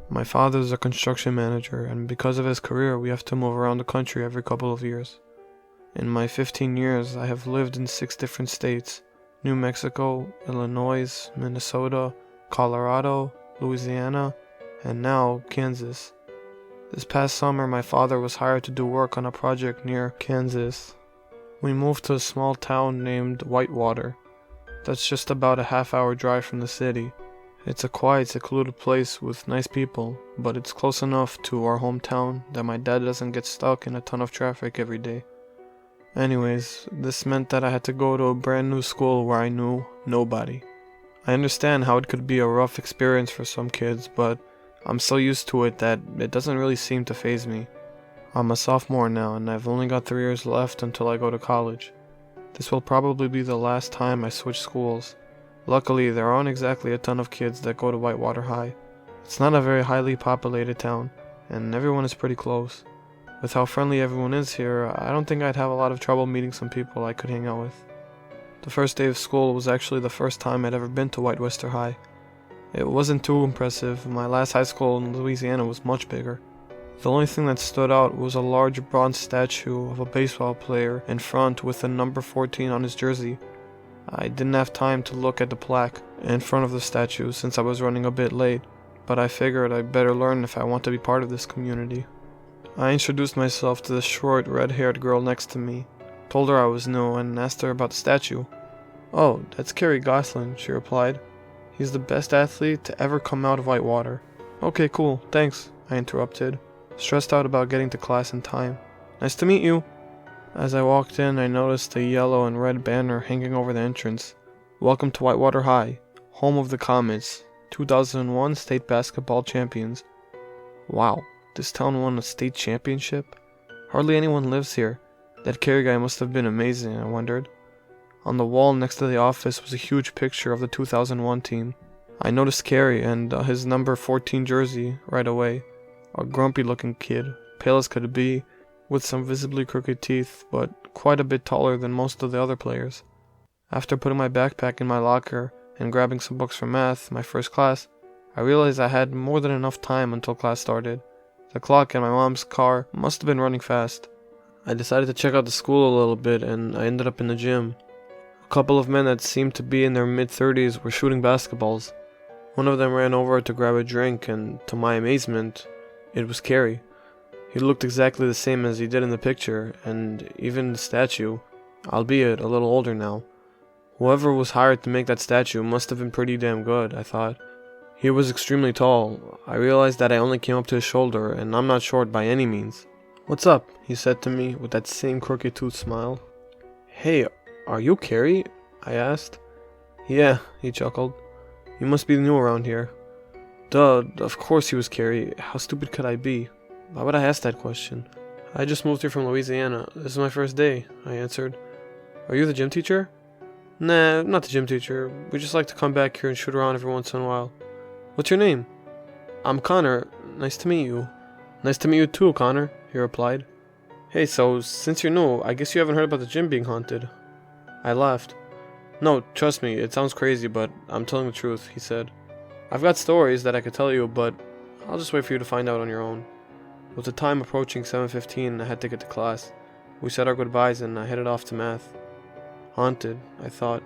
My father's a construction manager, and because of his career, we have to move around the country every couple of years. In my 15 years, I have lived in 6 different states: New Mexico, Illinois, Minnesota, Colorado, Louisiana, and now Kansas. This past summer, my father was hired to do work on a project near Kansas. We moved to a small town named Whitewater. That's just about a half-hour drive from the city. It's a quiet, secluded place with nice people, but it's close enough to our hometown that my dad doesn't get stuck in a ton of traffic every day. Anyways, this meant that I had to go to a brand new school where I knew nobody. I understand how it could be a rough experience for some kids, but I'm so used to it that it doesn't really seem to faze me. I'm a sophomore now, and I've only got 3 years left until I go to college. This will probably be the last time I switch schools. Luckily, there aren't exactly a ton of kids that go to Whitewater High. It's not a very highly populated town, and everyone is pretty close. With how friendly everyone is here, I don't think I'd have a lot of trouble meeting some people I could hang out with. The first day of school was actually the first time I'd ever been to Whitewater High. It wasn't too impressive. My last high school in Louisiana was much bigger. The only thing that stood out was a large bronze statue of a baseball player in front with the number 14 on his jersey. I didn't have time to look at the plaque in front of the statue since I was running a bit late, but I figured I'd better learn if I want to be part of this community. I introduced myself to the short, red-haired girl next to me, told her I was new, and asked her about the statue. "Oh, that's Kerry Goslin," she replied. "He's the best athlete to ever come out of Whitewater." "Okay, cool, thanks," I interrupted, stressed out about getting to class in time. "Nice to meet you." As I walked in, I noticed a yellow and red banner hanging over the entrance. "Welcome to Whitewater High, home of the Comets, 2001 state basketball champions." Wow, this town won a state championship? Hardly anyone lives here. That Kerry guy must have been amazing, I wondered. On the wall next to the office was a huge picture of the 2001 team. I noticed Kerry and his number 14 jersey right away. A grumpy-looking kid, pale as could be, with some visibly crooked teeth, but quite a bit taller than most of the other players. After putting my backpack in my locker and grabbing some books for math, my first class, I realized I had more than enough time until class started. The clock in my mom's car must have been running fast. I decided to check out the school a little bit, and I ended up in the gym. A couple of men that seemed to be in their mid-30s were shooting basketballs. One of them ran over to grab a drink, and to my amazement, it was Kerry. He looked exactly the same as he did in the picture, and even the statue, albeit a little older now. Whoever was hired to make that statue must have been pretty damn good, I thought. He was extremely tall. I realized that I only came up to his shoulder, and I'm not short by any means. "What's up?" he said to me with that same crooked tooth smile. "Hey, are you Kerry?" I asked. "Yeah," he chuckled. "You must be new around here." Duh, of course he was Kerry. How stupid could I be? Why would I ask that question? "I just moved here from Louisiana. This is my first day," I answered. "Are you the gym teacher?" "Nah, not the gym teacher. We just like to come back here and shoot around every once in a while." "What's your name?" "I'm Connor. Nice to meet you." "Nice to meet you too, Connor," he replied. "Hey, so since you're new, I guess you haven't heard about the gym being haunted." I laughed. "No, trust me, it sounds crazy, but I'm telling the truth," he said. "I've got stories that I could tell you, but I'll just wait for you to find out on your own." With the time approaching 7:15, I had to get to class. We said our goodbyes and I headed off to math. Haunted, I thought.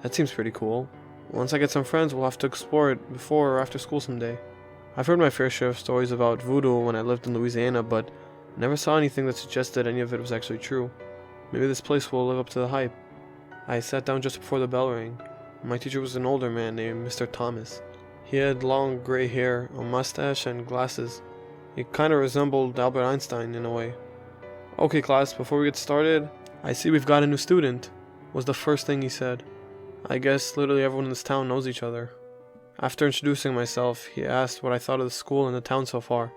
That seems pretty cool. Once I get some friends, we'll have to explore it before or after school someday. I've heard my fair share of stories about voodoo when I lived in Louisiana, but never saw anything that suggested any of it was actually true. Maybe this place will live up to the hype. I sat down just before the bell rang. My teacher was an older man named Mr. Thomas. He had long gray hair, a mustache, and glasses. He kind of resembled Albert Einstein in a way. "Okay, class, before we get started, I see we've got a new student," was the first thing he said. I guess literally everyone in this town knows each other. After introducing myself, he asked what I thought of the school and the town so far.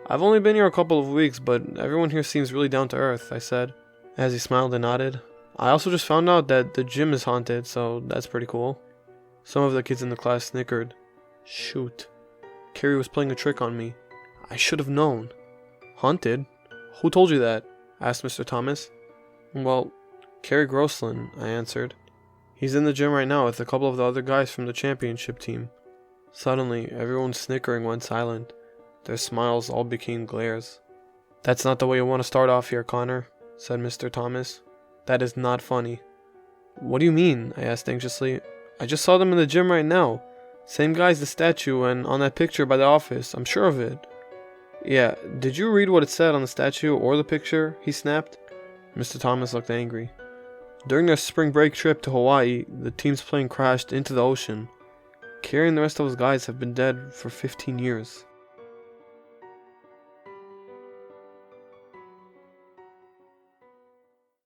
"I've only been here a couple of weeks, but everyone here seems really down to earth," I said, as he smiled and nodded. "I also just found out that the gym is haunted, so that's pretty cool." Some of the kids in the class snickered. Shoot. Kerry was playing a trick on me. I should have known. "Haunted? Who told you that?" asked Mr. Thomas. "Well, Kerry Groslin," I answered. "He's in the gym right now with a couple of the other guys from the championship team." Suddenly, everyone snickering went silent. Their smiles all became glares. "That's not the way you want to start off here, Connor," said Mr. Thomas. "That is not funny." "What do you mean?" I asked anxiously. "I just saw them in the gym right now. Same guy as the statue and on that picture by the office. I'm sure of it." "Yeah, did you read what it said on the statue or the picture?" he snapped. Mr. Thomas looked angry. "During their spring break trip to Hawaii, the team's plane crashed into the ocean. Carrie and the rest of those guys have been dead for 15 years.